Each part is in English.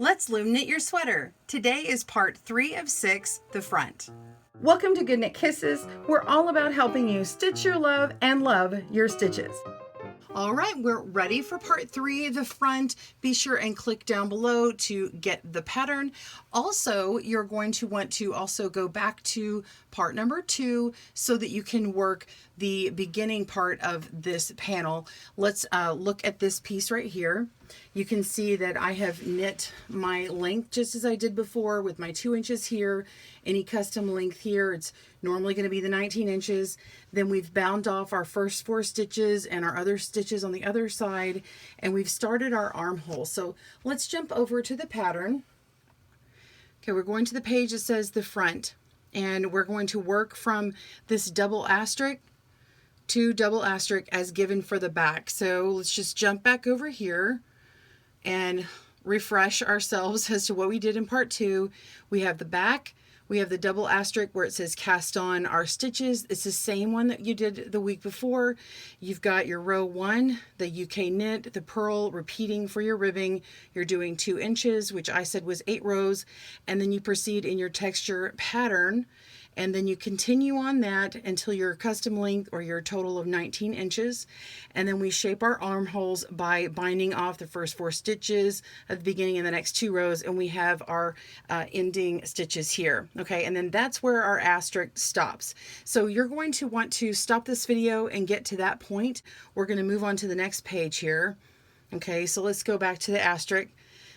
Let's loom knit your sweater. Today is part 3 of 6, the front. Welcome to Good Knit Kisses. We're all about helping you stitch your love and love your stitches. All right, we're ready for part 3, the front. Be sure and click down below to get the pattern. Also, you're going to want to also go back to part number 2 so that you can work the beginning part of this panel. Let's look at this piece right here. You can see that I have knit my length just as I did before with my 2 inches here. Any custom length here, it's normally going to be the 19 inches. Then we've bound off our first 4 stitches and our other stitches on the other side, and we've started our armhole. So let's jump over to the pattern. Okay, we're going to the page that says the front, and we're going to work from this double asterisk to double asterisk as given for the back. So let's just jump back over here and refresh ourselves as to what we did in part 2. We have the back, we have the double asterisk where it says cast on our stitches. It's the same one that you did the week before. You've got your row 1, the UK knit, the purl, repeating for your ribbing. You're doing 2 inches, which I said was 8 rows, and then you proceed in your texture pattern. And then you continue on that until your custom length or your total of 19 inches. And then we shape our armholes by binding off the first 4 stitches at the beginning of the next 2 rows. And we have our ending stitches here. Okay, and then that's where our asterisk stops. So you're going to want to stop this video and get to that point. We're going to move on to the next page here. Okay, so let's go back to the asterisk.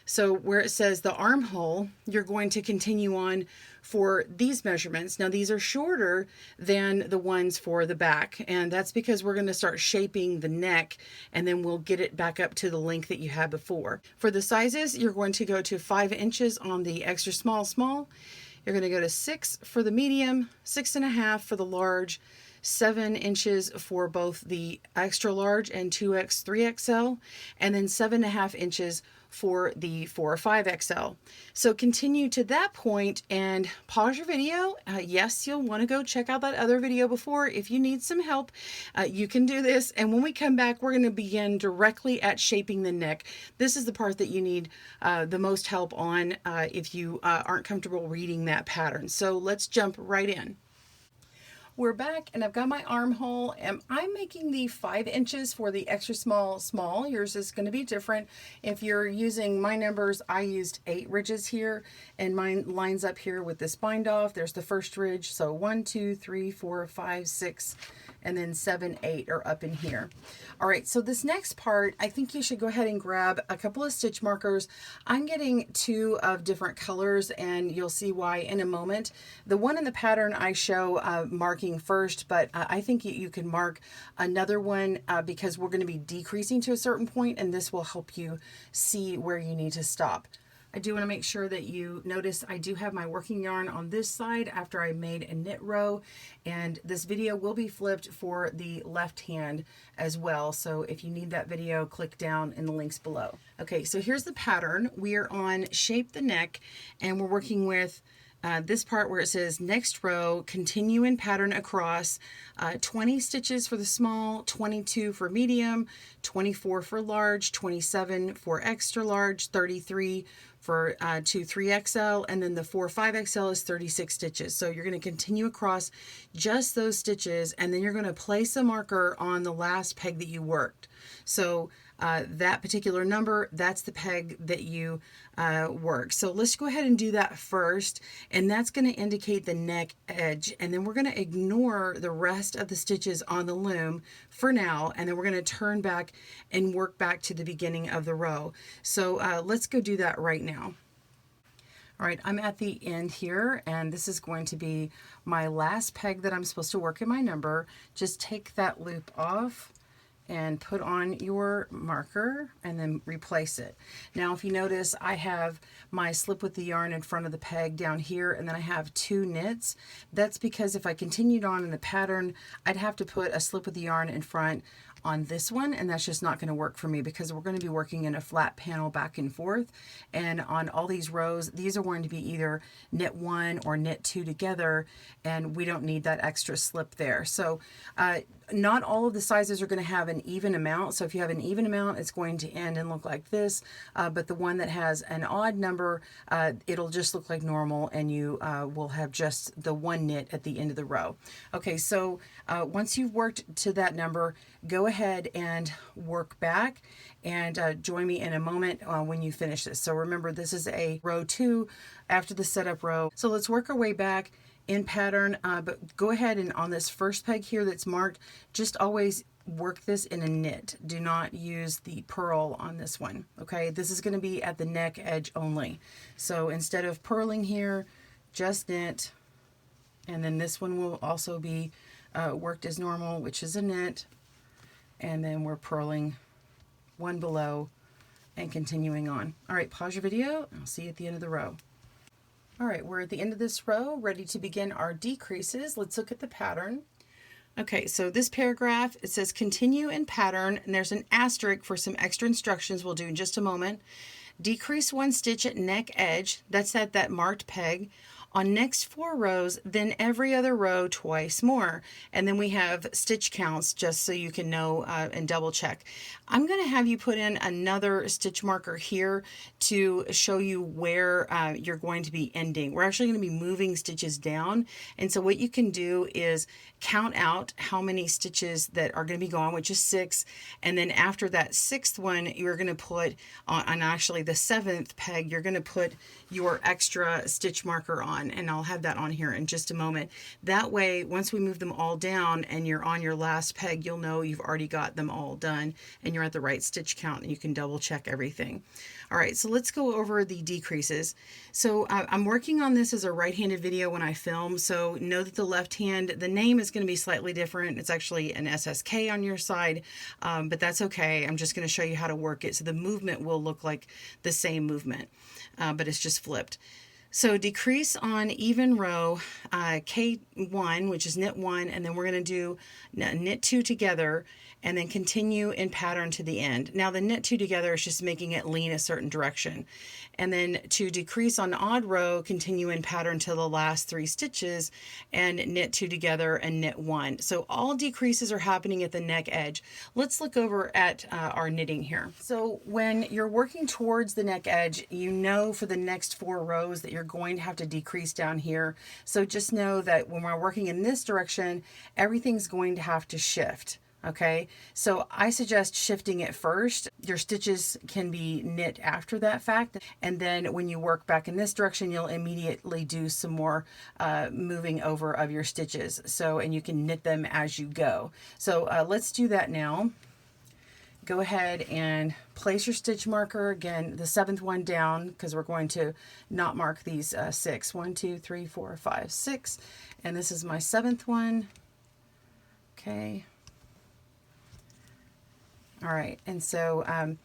So where it says the armhole, you're going to continue on for these measurements. Now these are shorter than the ones for the back, and that's because we're going to start shaping the neck, and then we'll get it back up to the length that you had before. For the sizes, you're going to go to 5 inches on the extra small. You're going to go to 6 for the medium, 6.5 for the large, 7 inches for both the extra large and 2X, 3XL, and then 7.5 inches for the 4 or 5XL. So continue to that point and pause your video. Yes, you'll want to go check out that other video before. If you need some help, you can do this. And when we come back, we're going to begin directly at shaping the neck. This is the part that you need the most help on if you aren't comfortable reading that pattern. So let's jump right in. We're back, and I've got my armhole, and I'm making the 5 inches for the extra small. Yours is going to be different. If you're using my numbers, I used 8 ridges here, and mine lines up here with this bind off. There's the first ridge, so 1, 2, 3, 4, 5, 6, and then 7, 8 are up in here. All right, so this next part, I think you should go ahead and grab a couple of stitch markers. I'm getting 2 of different colors, and you'll see why in a moment. The one in the pattern I show marking first, but I think you can mark another one because we're going to be decreasing to a certain point, and this will help you see where you need to stop. I do want to make sure that you notice I do have my working yarn on this side after I made a knit row, and this video will be flipped for the left hand as well. So if you need that video, click down in the links below. Okay, so here's the pattern. We are on Shape the Neck, and we're working with this part where it says next row, continue in pattern across, 20 stitches for the small, 22 for medium, 24 for large, 27 for extra large, 33 for 2 3XL, and then the 4 5XL is 36 stitches. So you're going to continue across just those stitches, and then you're going to place a marker on the last peg that you worked. So that particular number, that's the peg that you work. So let's go ahead and do that first, and that's going to indicate the neck edge, and then we're going to ignore the rest of the stitches on the loom for now, and then we're going to turn back and work back to the beginning of the row. So let's go do that right now. All right, I'm at the end here, and this is going to be my last peg that I'm supposed to work in my number. Just take that loop off and put on your marker and then replace it. Now if you notice, I have my slip with the yarn in front of the peg down here, and then I have 2 knits. That's because if I continued on in the pattern, I'd have to put a slip with the yarn in front on this one, and that's just not going to work for me because we're going to be working in a flat panel back and forth. And on all these rows, these are going to be either knit 1 or knit 2 together, and we don't need that extra slip there. So not all of the sizes are going to have an even amount. So if you have an even amount, it's going to end and look like this. But the one that has an odd number, it'll just look like normal, and you will have just the one knit at the end of the row. Okay, so once you've worked to that number, go ahead and work back, and join me in a moment when you finish this. So remember, this is a row 2 after the setup row. So let's work our way back in pattern, but go ahead and on this first peg here that's marked, just always work this in a knit. Do not use the purl on this one. Okay, this is going to be at the neck edge only. So instead of purling here, just knit, and then this one will also be worked as normal, which is a knit, and then we're purling one below and continuing on. All right, pause your video, and I'll see you at the end of the row. All right, we're at the end of this row, ready to begin our decreases. Let's look at the pattern. Okay, so this paragraph, it says continue in pattern, and there's an asterisk for some extra instructions we'll do in just a moment. Decrease 1 stitch at neck edge, that's at that marked peg, on next 4 rows, then every other row twice more. And then we have stitch counts just so you can know and double check. I'm going to have you put in another stitch marker here to show you where you're going to be ending. We're actually going to be moving stitches down. And so what you can do is count out how many stitches that are going to be gone, which is 6. And then after that 6th one, you're going to put on actually the 7th peg, you're going to put your extra stitch marker on. And I'll have that on here in just a moment. That way, once we move them all down and you're on your last peg, you'll know you've already got them all done and you're at the right stitch count, and you can double check everything. All right, so let's go over the decreases. So I'm working on this as a right-handed video when I film, so know that the left hand, the name is going to be slightly different. It's actually an SSK on your side, but that's okay. I'm just going to show you how to work it so the movement will look like the same movement, but it's just flipped. So decrease on even row K1, which is knit 1, and then we're going to do knit 2 together, and then continue in pattern to the end. Now the knit 2 together is just making it lean a certain direction. And then to decrease on odd row, continue in pattern to the last 3 stitches and knit 2 together and knit 1. So all decreases are happening at the neck edge. Let's look over at our knitting here. So when you're working towards the neck edge, you know for the next 4 rows that you're going to have to decrease down here. So just know that when we're working in this direction, everything's going to have to shift. Okay, so I suggest shifting it first. Your stitches can be knit after that fact, and then when you work back in this direction, you'll immediately do some more moving over of your stitches. So, and you can knit them as you go. So let's do that now. Go ahead and place your stitch marker, again, the 7th one down, because we're going to not mark these 6. 1, 2, 3, 4, 5, 6, and this is my 7th one. Okay. All right, and so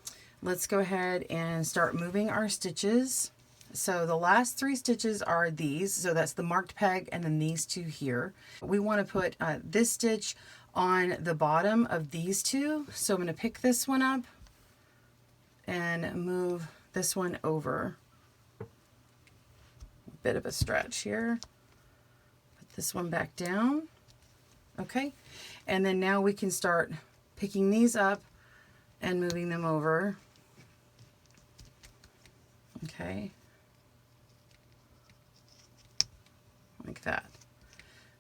let's go ahead and start moving our stitches. So the last 3 stitches are these, so that's the marked peg and then these 2 here. We want to put this stitch on the bottom of these 2, so I'm going to pick this one up and move this one over. A bit of a stretch here. Put this one back down. Okay, and then now we can start picking these up and moving them over. Okay, like that.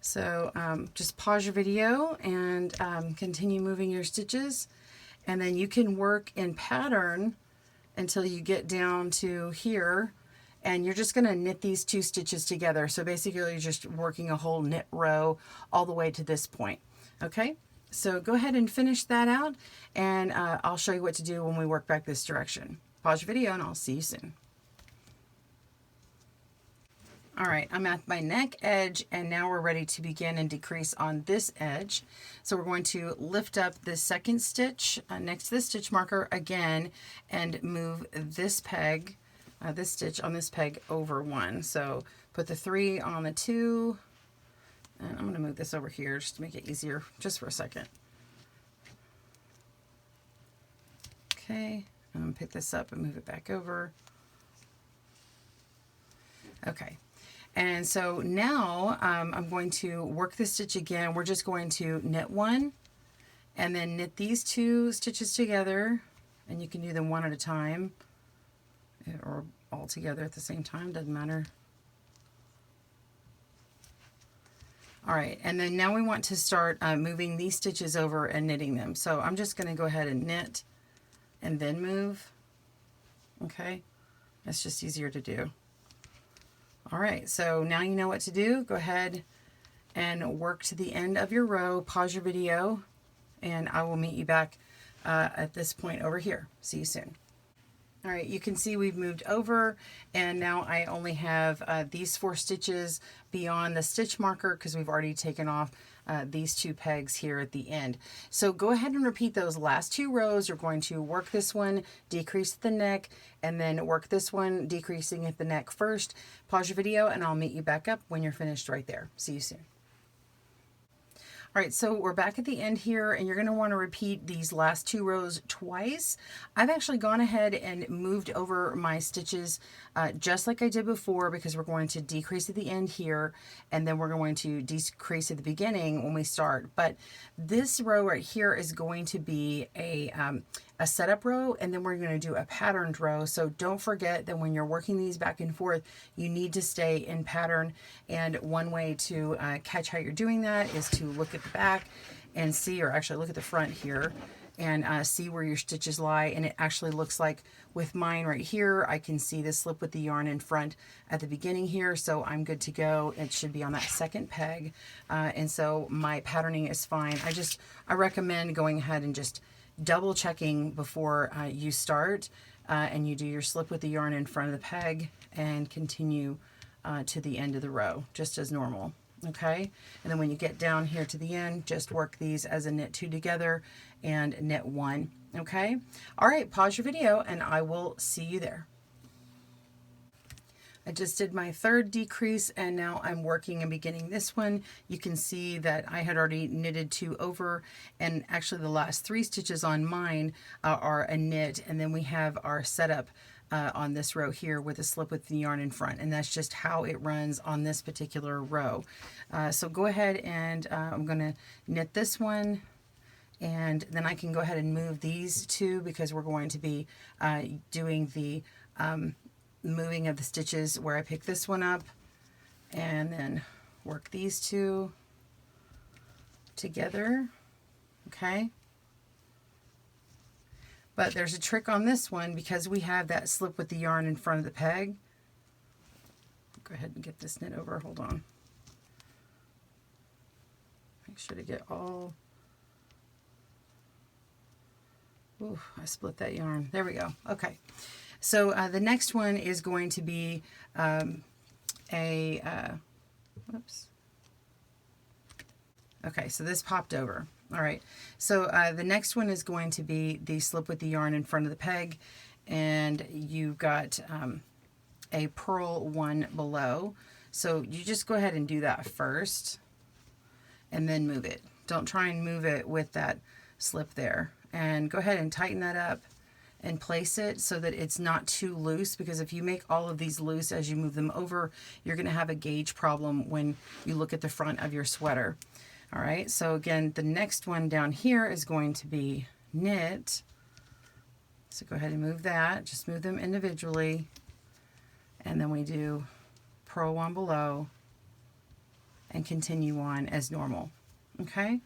So just pause your video and continue moving your stitches, and then you can work in pattern until you get down to here, and you're just going to knit these 2 stitches together. So basically you're just working a whole knit row all the way to this point. Okay, so go ahead and finish that out, and I'll show you what to do when we work back this direction. Pause your video and I'll see you soon. All right, I'm at my neck edge, and now we're ready to begin and decrease on this edge. So we're going to lift up the 2nd stitch next to the stitch marker again and move this peg, this stitch on this peg over 1. So put the 3 on the 2, and I'm going to move this over here just to make it easier just for a second. Okay, I'm going to pick this up and move it back over. Okay, and so now I'm going to work the stitch again. We're just going to knit one and then knit these two stitches together, and you can do them one at a time or all together at the same time, doesn't matter. All right, and then now we want to start moving these stitches over and knitting them. So I'm just going to go ahead and knit and then move. Okay, that's just easier to do. All right, so now you know what to do. Go ahead and work to the end of your row, pause your video, and I will meet you back at this point over here. See you soon. All right, you can see we've moved over, and now I only have these 4 stitches beyond the stitch marker because we've already taken off these 2 pegs here at the end. So go ahead and repeat those last 2 rows. You're going to work this one, decrease the neck, and then work this one, decreasing at the neck first. Pause your video, and I'll meet you back up when you're finished right there. See you soon. All right, so we're back at the end here, and you're going to want to repeat these last 2 rows twice. I've actually gone ahead and moved over my stitches just like I did before, because we're going to decrease at the end here, and then we're going to decrease at the beginning when we start. But this row right here is going to be a setup row, and then we're going to do a patterned row. So don't forget that when you're working these back and forth, you need to stay in pattern. And one way to catch how you're doing that is to look at the back and see, or actually look at the front here, and see where your stitches lie. And it actually looks like with mine right here, I can see the slip with the yarn in front at the beginning here, so I'm good to go. It should be on that second peg, and so my patterning is fine. I recommend going ahead and just double checking before you start, and you do your slip with the yarn in front of the peg and continue to the end of the row just as normal. Okay, and then when you get down here to the end, just work these as a knit 2 together and knit 1. Okay, all right, pause your video and I will see you there. I just did my 3rd decrease, and now I'm working and beginning this one. You can see that I had already knitted 2 over, and actually the last 3 stitches on mine are a knit, and then we have our setup on this row here with a slip with the yarn in front, and that's just how it runs on this particular row. So go ahead and I'm going to knit this one, and then I can go ahead and move these 2 because we're going to be doing the moving of the stitches where I pick this one up, and then work these 2 together. Okay, but there's a trick on this one because we have that slip with the yarn in front of the peg. Go ahead and get this knit over. Hold on, make sure to get all. Ooh, I split that yarn. There we go. Okay. So the next one is going to be whoops. Okay, so this popped over. All right, so the next one is going to be the slip with the yarn in front of the peg, and you've got a purl one below. So you just go ahead and do that first, and then move it. Don't try and move it with that slip there. And go ahead and tighten that up and place it so that it's not too loose, because if you make all of these loose as you move them over, you're going to have a gauge problem when you look at the front of your sweater. All right, so again, the next one down here is going to be knit. So go ahead and move that, just move them individually, and then we do purl one below and continue on as normal. Okay,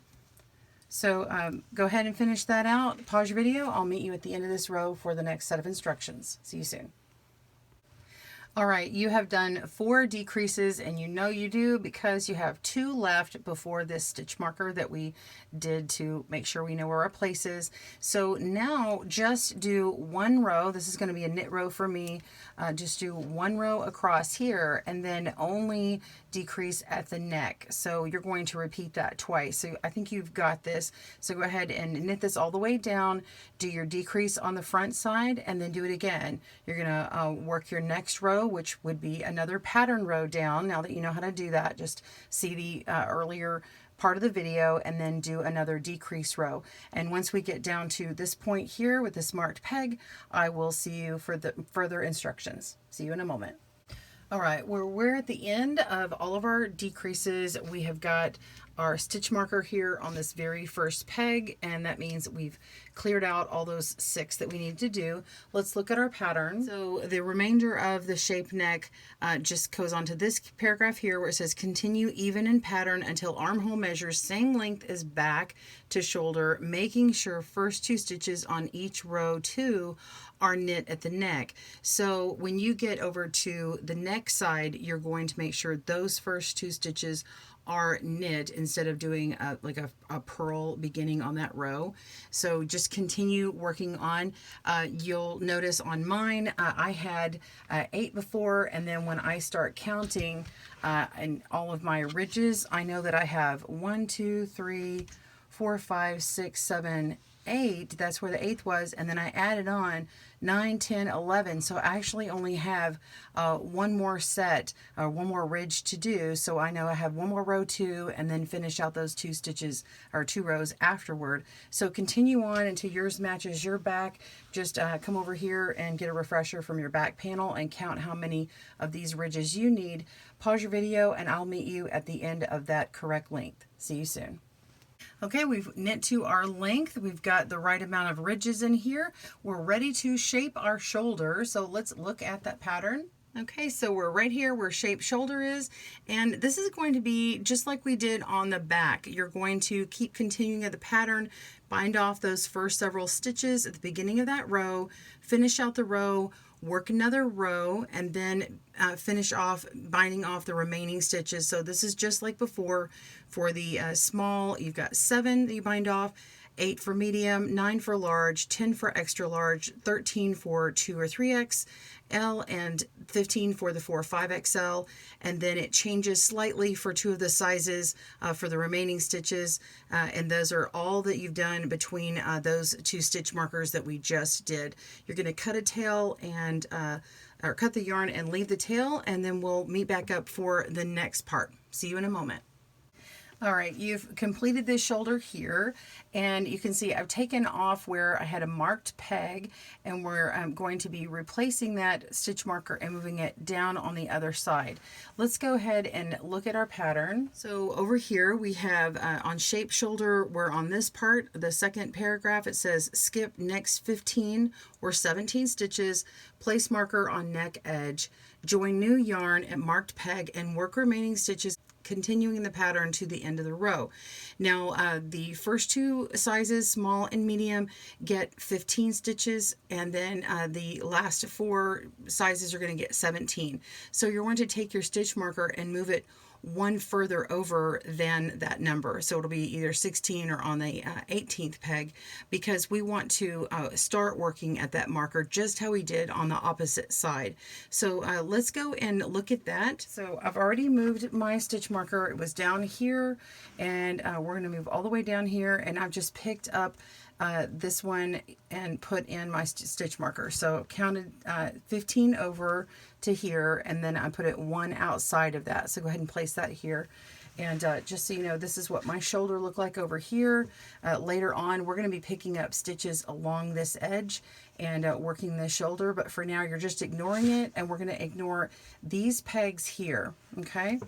so go ahead and finish that out. Pause your video. I'll meet you at the end of this row for the next set of instructions. See you soon. All right, you have done 4 decreases, and you know you do because you have 2 left before this stitch marker that we did to make sure we know where our place is. So now just do 1 row. This is going to be a knit row for me. Just do 1 row across here, and then only decrease at the neck. So you're going to repeat that twice. So I think you've got this. So go ahead and knit this all the way down, do your decrease on the front side, and then do it again. You're going to work your next row, which would be another pattern row down. Now that you know how to do that, just see the earlier part of the video and then do another decrease row. And once we get down to this point here with this marked peg, I will see you for the further instructions. See you in a moment. All right, we're at the end of all of our decreases. We have got our stitch marker here on this very first peg, and that means we've cleared out all those 6 that we need to do. Let's look at our pattern. So the remainder of the shape neck just goes on to this paragraph here where it says continue even in pattern until armhole measures same length as back to shoulder, making sure first 2 stitches on each row 2 are knit at the neck. So when you get over to the neck side, you're going to make sure those first 2 stitches are knit instead of doing like a purl beginning on that row. So just continue working on. You'll notice on mine, I had 8 before, and then when I start counting and all of my ridges, I know that I have 1, 2, 3, 4, 5, 6, 7, 8. That's where the 8th was, and then I added on 9, 10, 11. So I actually only have one more set or one more ridge to do. So I know I have one more row 2 and then finish out those 2 stitches or 2 rows afterward. So continue on until yours matches your back. Just come over here and get a refresher from your back panel and count how many of these ridges you need. Pause your video and I'll meet you at the end of that correct length. See you soon. Okay, we've knit to our length. We've got the right amount of ridges in here. We're ready to shape our shoulder. So let's look at that pattern. Okay, so we're right here where shape shoulder is, and this is going to be just like we did on the back. You're going to keep continuing at the pattern, bind off those first several stitches at the beginning of that row, finish out the row, work another row, and then finish off binding off the remaining stitches. So this is just like before. For the small, you've got 7 that you bind off, 8 for medium, 9 for large, 10 for extra large, 13 for 2 or 3XL, and 15 for the 4 or 5XL. And then it changes slightly for 2 of the sizes for the remaining stitches. And those are all that you've done between those 2 stitch markers that we just did. You're going to cut a tail and or cut the yarn and leave the tail, and then we'll meet back up for the next part. See you in a moment. All right, you've completed this shoulder here, and you can see I've taken off where I had a marked peg, and we're going to be replacing that stitch marker and moving it down on the other side. Let's go ahead and look at our pattern. So over here we have on shape shoulder, we're on this part, the second paragraph, it says skip next 15 or 17 stitches, place marker on neck edge, join new yarn at marked peg, and work remaining stitches continuing the pattern to the end of the row. Now the first 2 sizes, small and medium, get 15 stitches, and then the last 4 sizes are going to get 17. So you're going to take your stitch marker and move it one further over than that number. So it'll be either 16 or on the 18th peg, because we want to start working at that marker just how we did on the opposite side. So let's go and look at that. So I've already moved my stitch marker. It was down here, and we're going to move all the way down here, and I've just picked up this one and put in my stitch marker. So counted 15 over to here, and then I put it 1 outside of that. So go ahead and place that here. And just so you know, this is what my shoulder looked like over here. Later on, we're going to be picking up stitches along this edge and working this shoulder. But for now, you're just ignoring it, and we're going to ignore these pegs here, okay?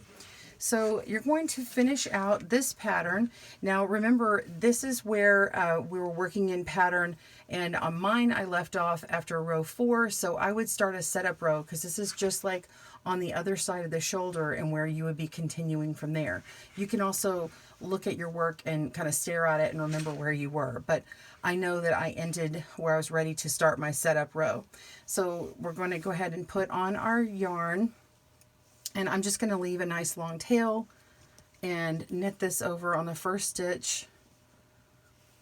So you're going to finish out this pattern. Now remember, this is where we were working in pattern, and on mine I left off after row 4, so I would start a setup row, because this is just like on the other side of the shoulder and where you would be continuing from there. You can also look at your work and kind of stare at it and remember where you were, but I know that I ended where I was ready to start my setup row. So we're going to go ahead and put on our yarn. And I'm just going to leave a nice long tail and knit this over on the first stitch,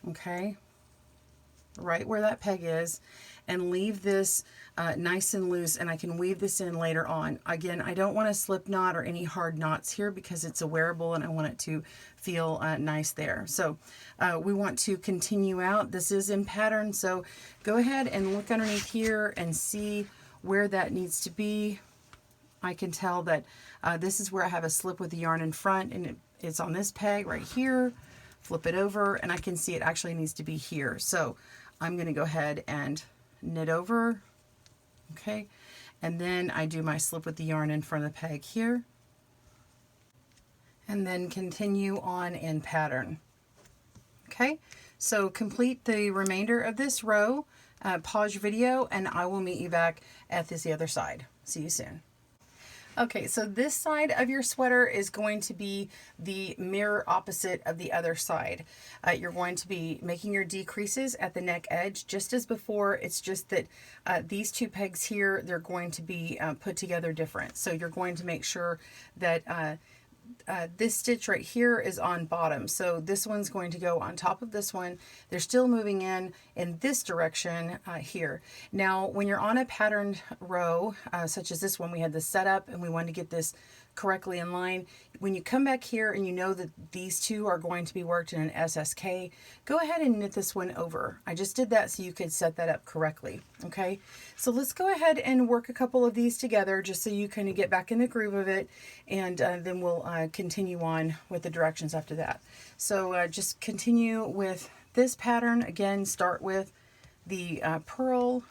okay, right where that peg is, and leave this nice and loose, and I can weave this in later on. Again, I don't want a slip knot or any hard knots here because it's a wearable and I want it to feel nice there. So we want to continue out. This is in pattern, so go ahead and look underneath here and see where that needs to be. I can tell that this is where I have a slip with the yarn in front, and it's on this peg right here, flip it over, and I can see it actually needs to be here. So I'm going to go ahead and knit over, okay, and then I do my slip with the yarn in front of the peg here, and then continue on in pattern. Okay, so complete the remainder of this row, pause your video, and I will meet you back at the other side. See you soon. Okay, so this side of your sweater is going to be the mirror opposite of the other side. You're going to be making your decreases at the neck edge just as before. It's just that these two pegs here, they're going to be put together different. So you're going to make sure that this stitch right here is on bottom. So this one's going to go on top of this one. They're still moving in this direction here. Now, when you're on a patterned row, such as this one, we had this set up and we wanted to get this correctly in line. When you come back here and you know that these two are going to be worked in an SSK, go ahead and knit this one over. I just did that so you could set that up correctly. Okay, so let's go ahead and work a couple of these together just so you kind of get back in the groove of it, and then we'll continue on with the directions after that. So just continue with this pattern. Again, start with the purl.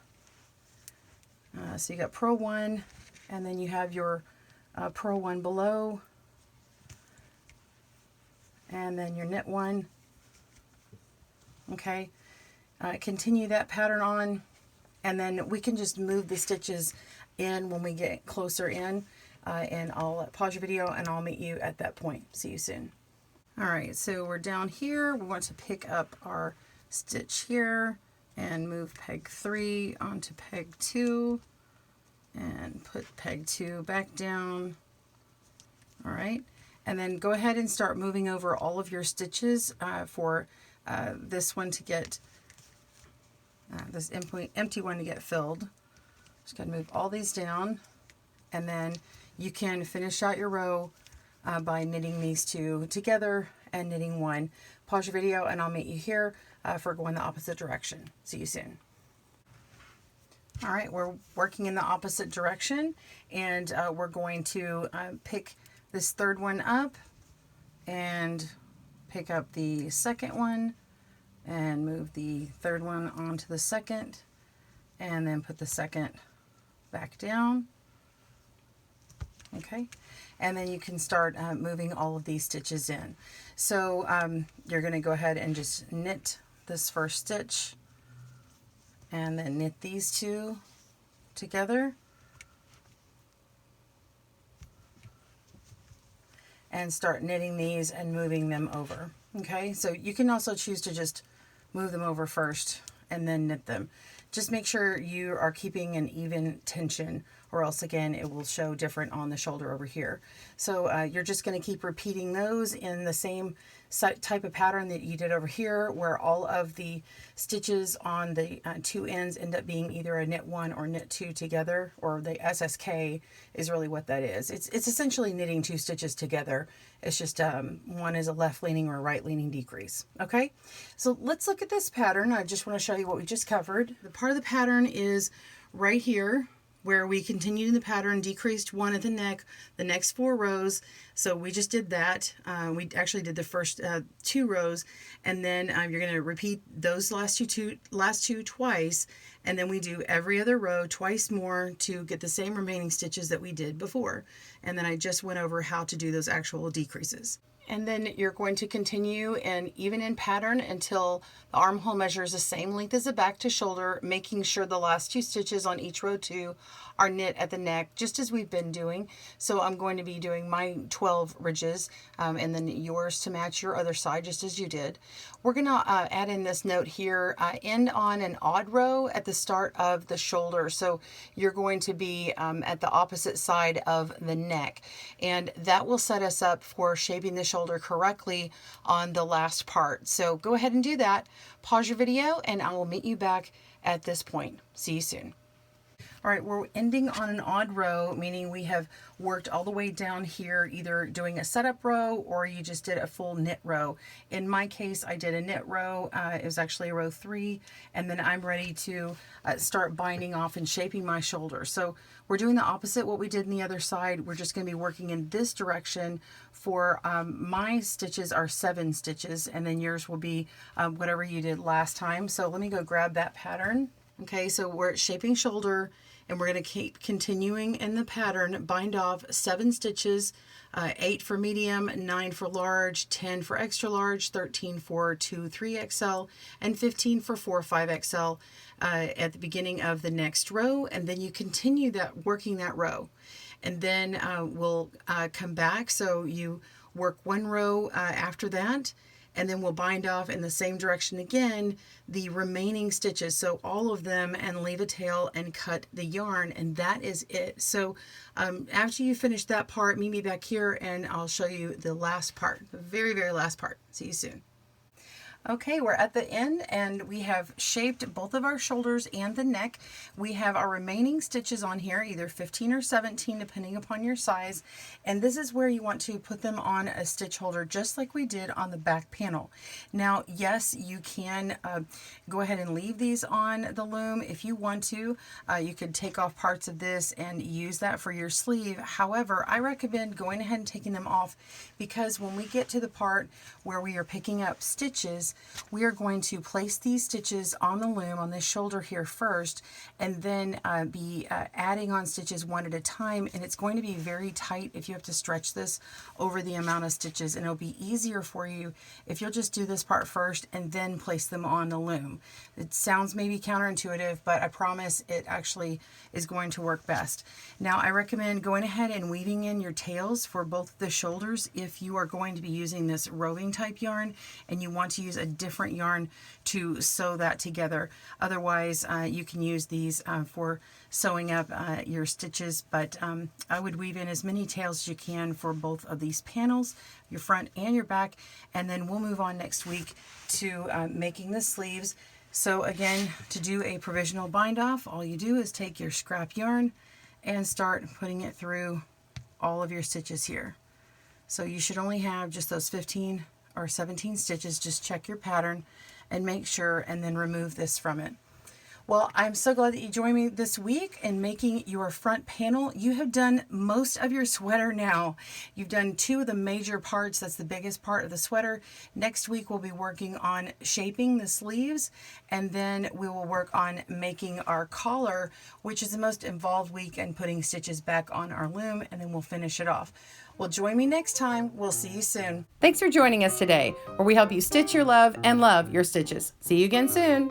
So you got purl 1, and then you have your purl 1 below, and then your knit 1. Okay, continue that pattern on, and then we can just move the stitches in when we get closer in, and I'll pause your video and I'll meet you at that point. See you soon. All right, so we're down here. We want to pick up our stitch here and move peg 3 onto peg 2. And put peg 2 back down. All right, and then go ahead and start moving over all of your stitches for this one to get this empty one to get filled. Just gotta move all these down, and then you can finish out your row by knitting these two together and knitting one. Pause your video and I'll meet you here for going the opposite direction. See you soon. All right, we're working in the opposite direction, and we're going to pick this third one up and pick up the second one and move the third one onto the second, and then put the second back down. Okay, and then you can start moving all of these stitches in. So you're going to go ahead and just knit this first stitch, and then knit these two together, and start knitting these and moving them over. Okay, so you can also choose to just move them over first and then knit them. Just make sure you are keeping an even tension, or else again it will show different on the shoulder over here. So you're just going to keep repeating those in the same type of pattern that you did over here, where all of the stitches on the two ends end up being either a knit 1 or knit 2 together, or the SSK is really what that is. It's essentially knitting 2 stitches together. It's just one is a left leaning or a right leaning decrease. Okay, so let's look at this pattern. I just want to show you what we just covered. The part of the pattern is right here, where we continued the pattern, decreased 1 at the neck, the next 4 rows. So we just did that. We actually did the first 2 rows, and then you're going to repeat those last two twice, and then we do every other row twice more to get the same remaining stitches that we did before. And then I just went over how to do those actual decreases. And then you're going to continue and even in pattern until the armhole measures the same length as the back to shoulder, making sure the last 2 stitches on each row 2 are knit at the neck, just as we've been doing. So I'm going to be doing my 12 ridges and then yours to match your other side, just as you did. We're going to add in this note here, end on an odd row at the start of the shoulder. So you're going to be at the opposite side of the neck, and that will set us up for shaping the shoulder correctly on the last part. So go ahead and do that. Pause your video and I will meet you back at this point. See you soon. All right, we're ending on an odd row, meaning we have worked all the way down here, either doing a setup row or you just did a full knit row. In my case, I did a knit row. It was actually a row 3, and then I'm ready to start binding off and shaping my shoulder. So we're doing the opposite what we did in the other side. We're just going to be working in this direction. For my stitches are 7 stitches, and then yours will be whatever you did last time. So let me go grab that pattern. Okay, so we're at shaping shoulder, and we're going to keep continuing in the pattern. Bind off 7 stitches, 8 for medium, 9 for large, 10 for extra large, 13 for 2, 3XL, and 15 for 4, 5XL at the beginning of the next row. And then you continue that, working that row. And then we'll come back. So you work 1 row after that, and then we'll bind off in the same direction again the remaining stitches, so all of them, and leave a tail and cut the yarn, and that is it. So after you finish that part, meet me back here and I'll show you the last part, the very, very last part. See you soon. Okay, we're at the end and we have shaped both of our shoulders and the neck. We have our remaining stitches on here, either 15 or 17 depending upon your size, and this is where you want to put them on a stitch holder just like we did on the back panel. Now yes, you can go ahead and leave these on the loom if you want to. You could take off parts of this and use that for your sleeve. However, I recommend going ahead and taking them off, because when we get to the part where we are picking up stitches, we are going to place these stitches on the loom on this shoulder here first, and then be adding on stitches one at a time, and it's going to be very tight if you have to stretch this over the amount of stitches, and it'll be easier for you if you'll just do this part first and then place them on the loom. It sounds maybe counterintuitive, but I promise it actually is going to work best. Now I recommend going ahead and weaving in your tails for both the shoulders if you are going to be using this roving type yarn and you want to use a different yarn to sew that together. Otherwise, you can use these for sewing up your stitches, but I would weave in as many tails as you can for both of these panels, your front and your back, and then we'll move on next week to making the sleeves. So again, to do a provisional bind off, all you do is take your scrap yarn and start putting it through all of your stitches here. So you should only have just those 15 or 17 stitches. Just check your pattern and make sure, and then remove this from it. Well, I'm so glad that you joined me this week in making your front panel. You have done most of your sweater now. You've done 2 of the major parts. That's the biggest part of the sweater. Next week we'll be working on shaping the sleeves, and then we will work on making our collar, which is the most involved week, and putting stitches back on our loom, and then we'll finish it off. Well, join me next time. We'll see you soon. Thanks for joining us today, where we help you stitch your love and love your stitches. See you again soon.